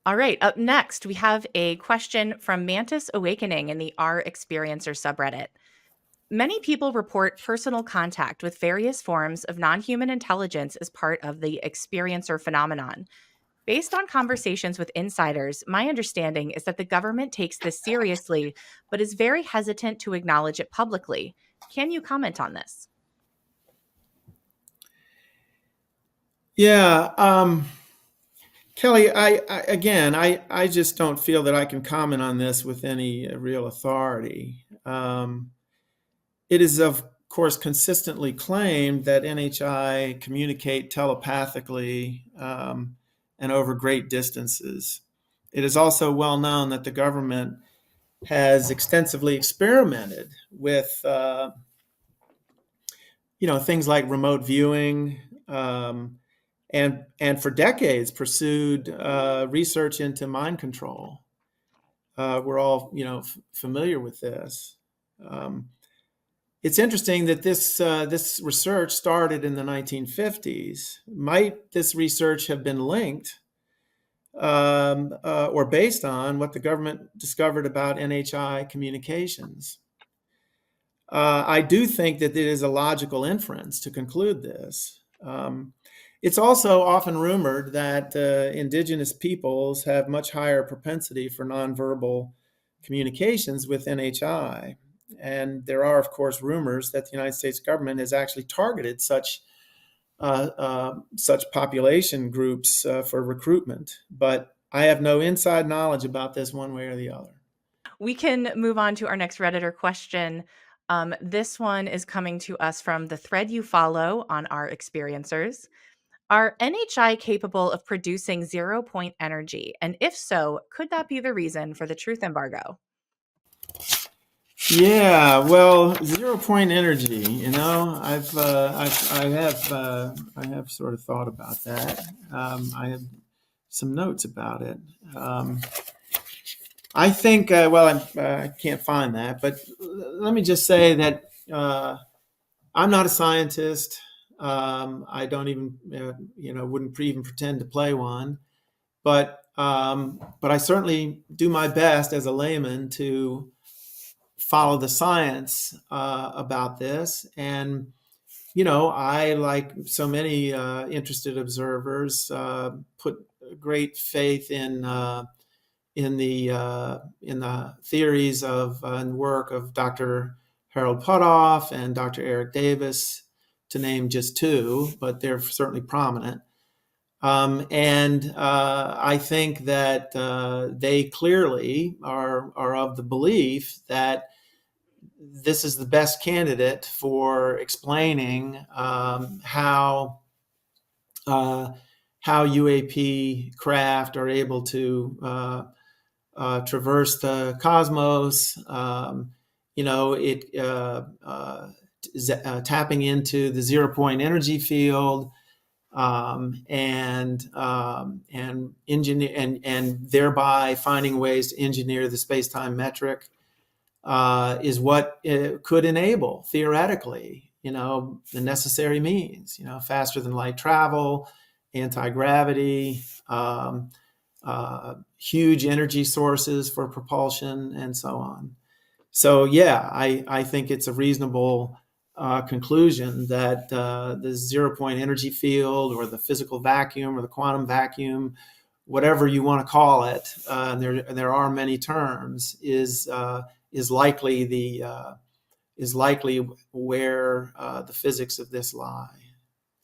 All right, up next, we have a question from MantisAwakening in the R Experiencer subreddit. Many people report personal contact with various forms of non human intelligence as part of the experiencer phenomenon. Based on conversations with insiders, my understanding is that the government takes this seriously, but is very hesitant to acknowledge it publicly. Can you comment on this? Yeah, Kelly, I just don't feel that I can comment on this with any real authority. It is, of course, consistently claimed that NHI communicate telepathically and over great distances. It is also well known that the government has extensively experimented with, things like remote viewing, and for decades pursued research into mind control. We're all, familiar with this. Um, it's interesting that this research started in the 1950s. Might this research have been linked or based on what the government discovered about NHI communications? I do think that it is a logical inference to conclude this. It's also often rumored that indigenous peoples have much higher propensity for nonverbal communications with NHI. And there are, of course, rumors that the United States government has actually targeted such population groups for recruitment. But I have no inside knowledge about this one way or the other. We can move on to our next Redditor question. This one is coming to us from the thread you follow on our experiencers. Are NHI capable of producing 0 point energy? And if so, could that be the reason for the truth embargo? Yeah, well, 0 point energy. I have sort of thought about that. I have some notes about it. I think, I can't find that, but let me just say that I'm not a scientist. I don't even, wouldn't even pretend to play one. But I certainly do my best as a layman to follow the science about this. And I, like so many interested observers, put great faith in the theories of and work of Dr. Harold Putoff and Dr. Eric Davis, to name just two, but they're certainly prominent. And I think that they clearly are of the belief that this is the best candidate for explaining how UAP craft are able to traverse the cosmos. Tapping into the 0 point energy field, and engineer and thereby finding ways to engineer the space-time metric is what it could enable theoretically. The necessary means. Faster than light travel, anti-gravity, huge energy sources for propulsion, and so on. So yeah, I think it's a reasonable conclusion that the 0 point energy field, or the physical vacuum, or the quantum vacuum, whatever you want to call it, there are many terms, is likely where the physics of this lie.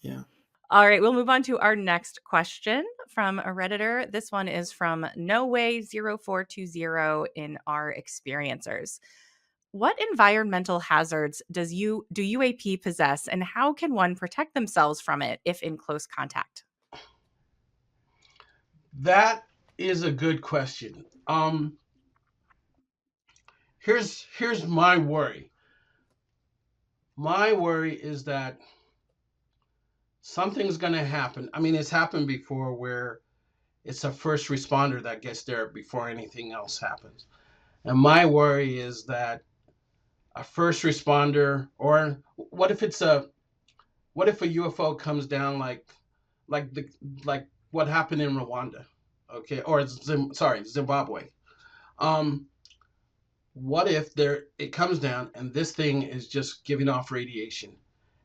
Yeah. All right, we'll move on to our next question from a Redditor. This one is from NoWay0420 in our experiencers. What environmental hazards do UAP possess, and how can one protect themselves from it if in close contact? That is a good question. Here's my worry. My worry is that something's going to happen. I mean, it's happened before where it's a first responder that gets there before anything else happens. And my worry is that a first responder, or what if a UFO comes down like the like what happened in Rwanda? okay, or Zimbabwe. Um, what if it comes down and this thing is just giving off radiation,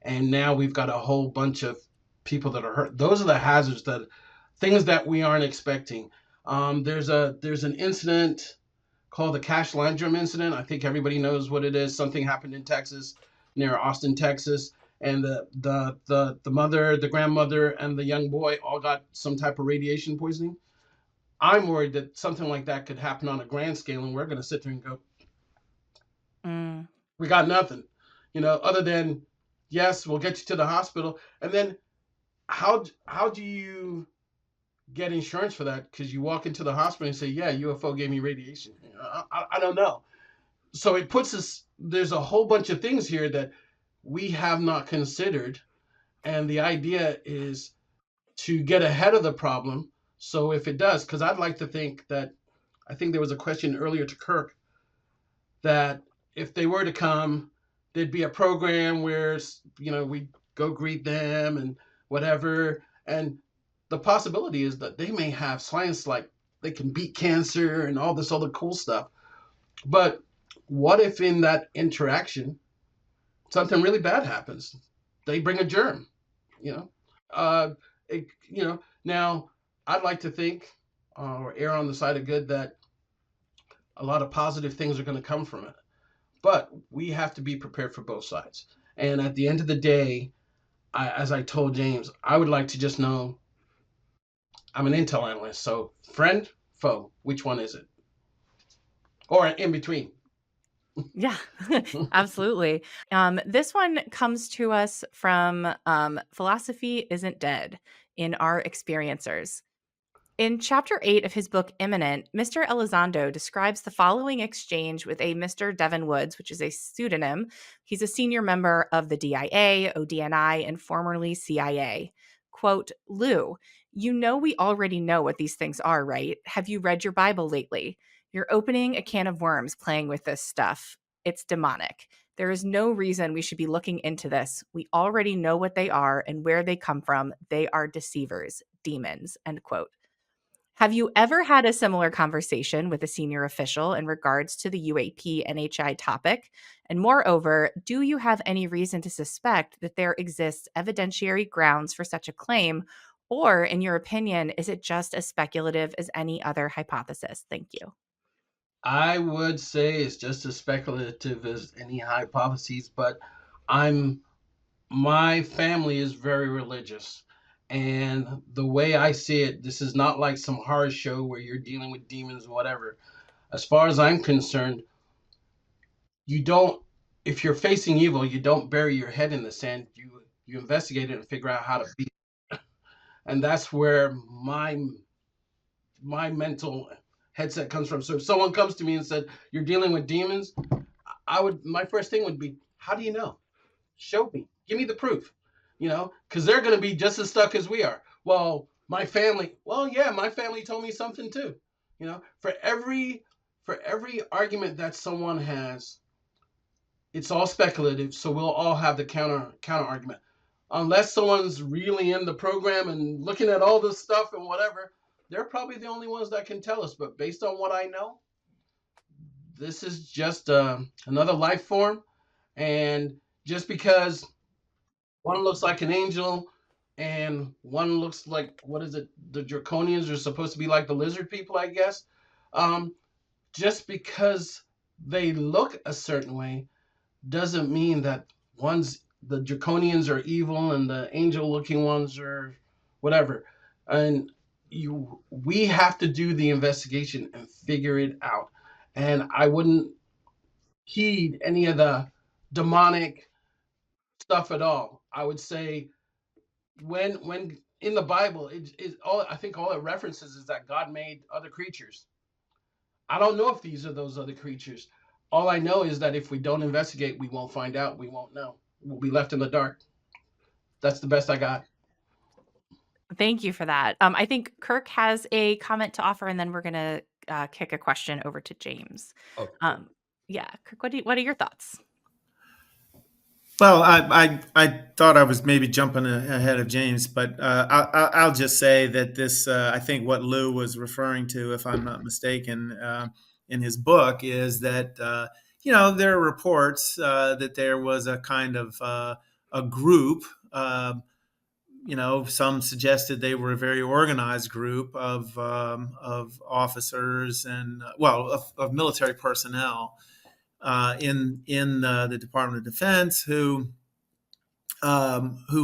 and now we've got a whole bunch of people that are hurt? Those are the hazards, that things that we aren't expecting. There's an incident called the Cash Landrum incident. I think everybody knows what it is. Something happened in Texas, near Austin, Texas, and the mother, the grandmother, and the young boy all got some type of radiation poisoning. I'm worried that something like that could happen on a grand scale, and we're going to sit there and go, Mm. we got nothing, other than, yes, we'll get you to the hospital. And then how do you get insurance for that? Because you walk into the hospital and say, yeah, UFO gave me radiation. I don't know. So it puts us, there's a whole bunch of things here that we have not considered. And the idea is to get ahead of the problem. So if it does, because I'd like to think that, I think there was a question earlier to Kirk, that if they were to come, there'd be a program where, we go greet them and whatever. And the possibility is that they may have science, like they can beat cancer and all this other cool stuff. But what if in that interaction something really bad happens? They bring a germ, you know. Uh, Now I'd like to think, or err on the side of good, that a lot of positive things are going to come from it. But we have to be prepared for both sides. And at the end of the day, as I told James, I would like to just know, I'm an intel analyst. So friend, foe, which one is it? Or in between. Yeah, absolutely. This one comes to us from Philosophy Isn't Dead in Our Experiencers. In chapter 8 of his book Imminent, Mr. Elizondo describes the following exchange with a Mr. Devin Woods, which is a pseudonym. He's a senior member of the DIA, ODNI, and formerly CIA. Quote, Lou, you know we already know what these things are, right? Have you read your Bible lately? You're opening a can of worms playing with this stuff. It's demonic. There is no reason we should be looking into this. We already know what they are and where they come from. They are deceivers, demons, end quote. Have you ever had a similar conversation with a senior official in regards to the UAP NHI topic? And moreover, do you have any reason to suspect that there exists evidentiary grounds for such a claim? Or, in your opinion, is it just as speculative as any other hypothesis? Thank you. I would say it's just as speculative as any hypotheses, but I'm my family is very religious. And the way I see it, this is not like some horror show where you're dealing with demons or whatever. As far as I'm concerned, you don't, if you're facing evil, you don't bury your head in the sand. You investigate it and figure out how to beat it. And that's where my mental headset comes from. So if someone comes to me and said, you're dealing with demons, my first thing would be, how do you know? Show me. Give me the proof. Because they're going to be just as stuck as we are. Well, yeah, my family told me something too. For every argument that someone has, it's all speculative. So we'll all have the counter argument. Unless someone's really in the program and looking at all this stuff and whatever, they're probably the only ones that can tell us. But based on what I know, this is just another life form. And just because one looks like an angel and one looks like, what is it? The draconians are supposed to be like the lizard people, I guess. Um, just because they look a certain way doesn't mean that the draconians are evil and the angel looking ones are whatever. And we have to do the investigation and figure it out. And I wouldn't heed any of the demonic stuff at all. I would say, when in the Bible, I think all it references is that God made other creatures. I don't know if these are those other creatures. All I know is that if we don't investigate, we won't find out. We won't know. We'll be left in the dark. That's the best I got. Thank you for that. I think Kirk has a comment to offer, and then we're going to kick a question over to James. Okay. Yeah, Kirk, what are your thoughts? Well, I thought I was maybe jumping ahead of James, but I'll just say that this, I think what Lou was referring to, if I'm not mistaken, in his book, is that there are reports that there was a kind of a group. Some suggested they were a very organized group of officers and of military personnel in the Department of Defense who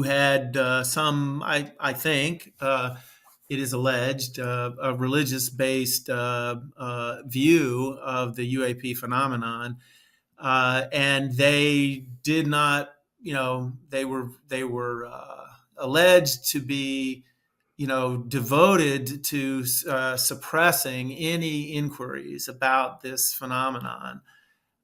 had some, I think, it is alleged, a religious based view of the UAP phenomenon. And they did not, they were alleged to be, devoted to suppressing any inquiries about this phenomenon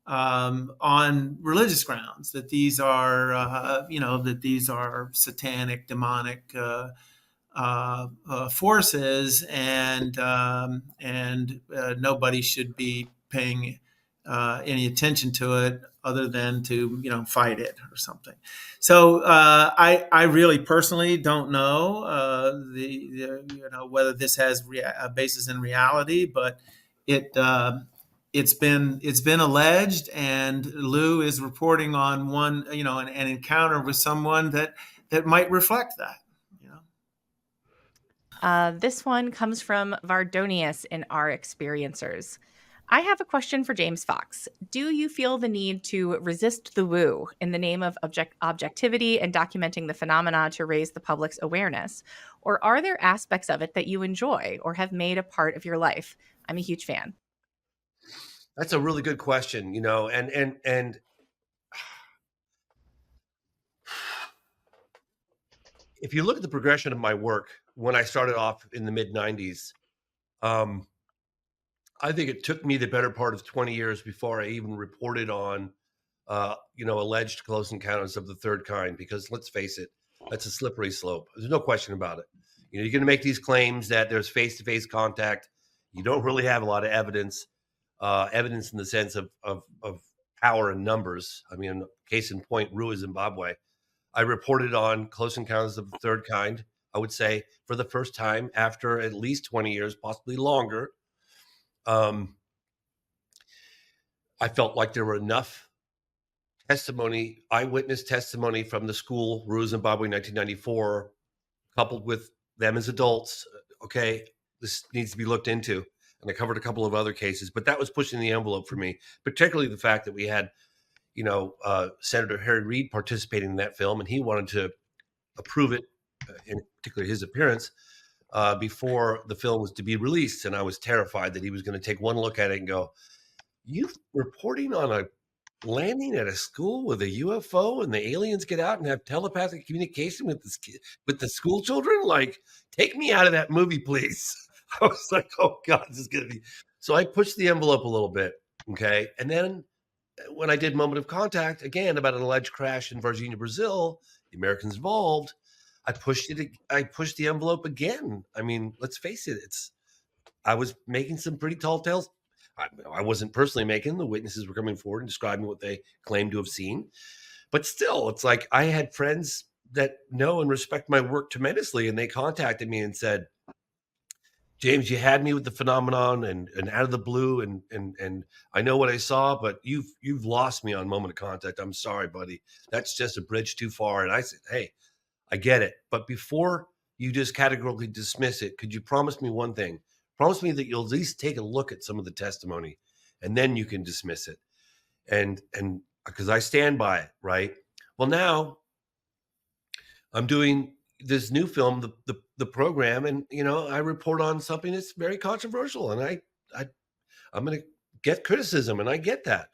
on religious grounds, that these are that these are satanic, demonic forces, and nobody should be paying any attention to it other than to fight it or something. So I really personally don't know whether this has a basis in reality, but it it's been alleged, and Lou is reporting on one an encounter with someone that might reflect that. This one comes from Vardonius in Our Experiencers. I have a question for James Fox. Do you feel the need to resist the woo in the name of objectivity and documenting the phenomena to raise the public's awareness? Or are there aspects of it that you enjoy or have made a part of your life? I'm a huge fan. That's a really good question, and if you look at the progression of my work when I started off in the mid 90s, I think it took me the better part of 20 years before I even reported on, alleged close encounters of the third kind, because let's face it, that's a slippery slope. There's no question about it. You're going to make these claims that there's face-to-face contact. You don't really have a lot of evidence in the sense of power and numbers. I mean, case in point, Rua, Zimbabwe. I reported on close encounters of the third kind, I would say, for the first time after at least 20 years, possibly longer. I felt like there were enough eyewitness testimony from the school, Rua, Zimbabwe, 1994, coupled with them as adults. Okay, this needs to be looked into. And I covered a couple of other cases, but that was pushing the envelope for me, particularly the fact that we had, Senator Harry Reid participating in that film, and he wanted to approve it, in particular his appearance, before the film was to be released. And I was terrified that he was going to take one look at it and go, "You reporting on a landing at a school with a UFO and the aliens get out and have telepathic communication with the school children? Like, take me out of that movie, please." I was like, "Oh God, this is going to be." So I pushed the envelope a little bit. Okay. And then when I did Moment of Contact, again, about an alleged crash in Varginha, Brazil, the Americans involved, I pushed the envelope again. I mean, let's face it, I was making some pretty tall tales. I wasn't personally making. The witnesses were coming forward and describing what they claimed to have seen. But still, it's like I had friends that know and respect my work tremendously, and they contacted me and said, "James, you had me with the phenomenon and out of the blue, and I know what I saw, but you've lost me on Moment of Contact. I'm sorry, buddy. That's just a bridge too far." And I said, "Hey, I get it. But before you just categorically dismiss it, could you promise me one thing? Promise me that you'll at least take a look at some of the testimony, and then you can dismiss it." And because I stand by it, right? Well, now I'm doing this new film, the program, and I report on something that's very controversial, and I'm going to get criticism, and I get that.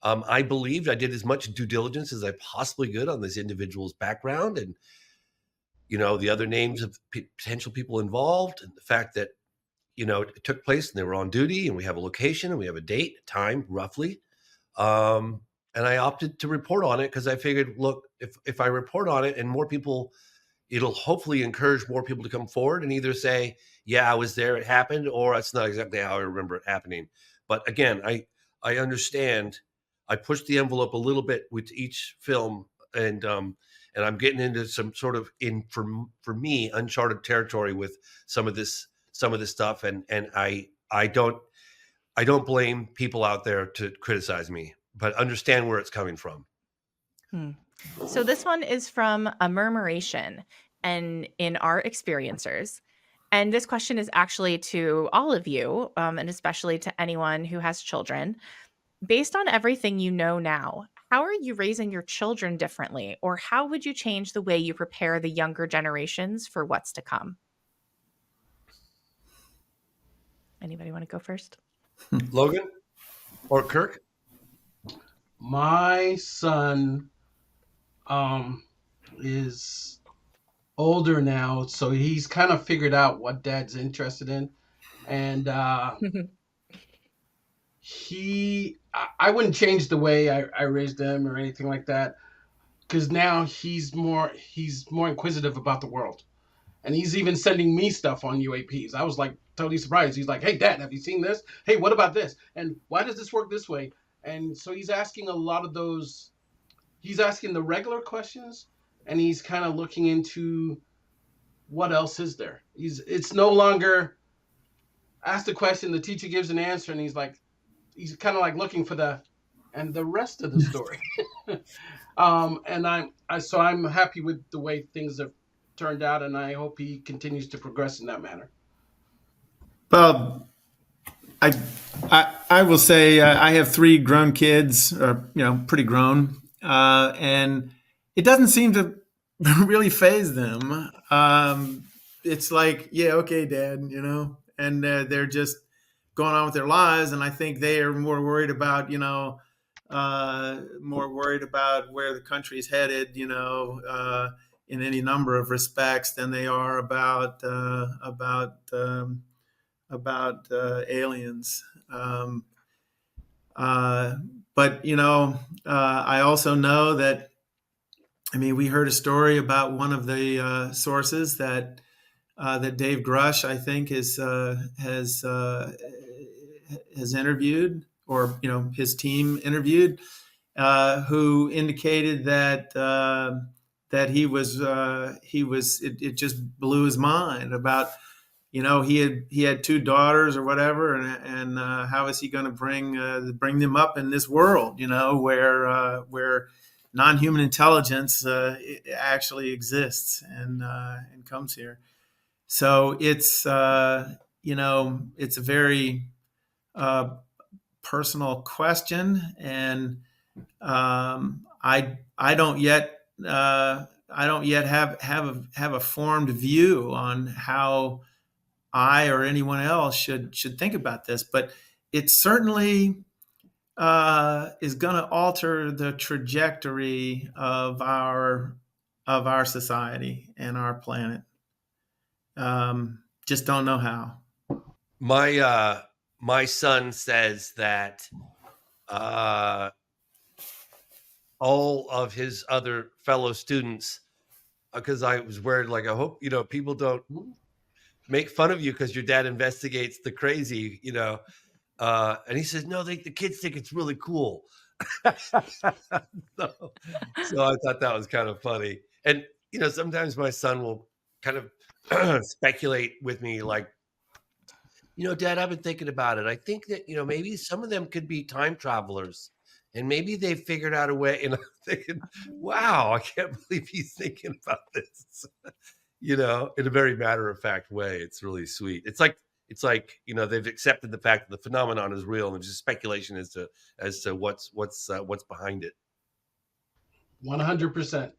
I believed I did as much due diligence as I possibly could on this individual's background, and the other names of potential people involved, and the fact that it took place and they were on duty, and we have a location and we have a date, time, roughly. And I opted to report on it because I figured, look, if I report on it and more people, it'll hopefully encourage more people to come forward and either say, "Yeah, I was there, it happened," or "That's not exactly how I remember it happening." But again, I understand. I pushed the envelope a little bit with each film and I'm getting into some sort of for me uncharted territory with some of this stuff, and I don't blame people out there to criticize me, but understand where it's coming from. So this one is from a Murmuration and in our experiencers. And this question is actually to all of you, and especially to anyone who has children. Based on everything you know now, how are you raising your children differently? Or how would you change the way you prepare the younger generations for what's to come? Anybody want to go first? Logan or Kirk? My son is older now, so he's kind of figured out what dad's interested in. And I wouldn't change the way I raised him or anything like that, because now he's more inquisitive about the world, and he's even sending me stuff on UAPs. I was like totally surprised. He's like, "Hey, Dad, have you seen this? Hey, what about this? And why does this work this way?" And so he's asking a lot of those. He's asking the regular questions, and he's kind of looking into what else is there. It's no longer ask the question, the teacher gives an answer, and he's kind of like looking for the rest of the story. And I'm happy with the way things have turned out, and I hope he continues to progress in that manner. Well, I will say I have 3 grown kids, or pretty grown, and it doesn't seem to really phase them. It's like, yeah, okay, Dad, and they're just going on with their lives, and I think they are more worried about where the country's headed, in any number of respects, than they are about aliens. But I also know that. I mean, we heard a story about one of the sources that Dave Grush, I think, has interviewed, or his team interviewed, who indicated that he was it just blew his mind about he had 2 daughters or whatever, and how is he going to bring them up in this world, where non-human intelligence actually exists and comes here. So it's it's a very personal question, and I don't yet have a formed view on how I or anyone else should think about this, but it certainly is going to alter the trajectory of our society and our planet. Just don't know how. My son says that all of his other fellow students, because I was worried, like, I hope people don't make fun of you because your dad investigates the crazy, and he says, no, the kids think it's really cool. So I thought that was kind of funny. And, sometimes my son will kind of speculate with me, like, Dad, I've been thinking about it. I think that, maybe some of them could be time travelers, and maybe they figured out a way. And I'm thinking, wow, I can't believe he's thinking about this, in a very matter of fact way. It's really sweet. It's like, they've accepted the fact that the phenomenon is real, and there's just speculation as to what's behind it. 100%.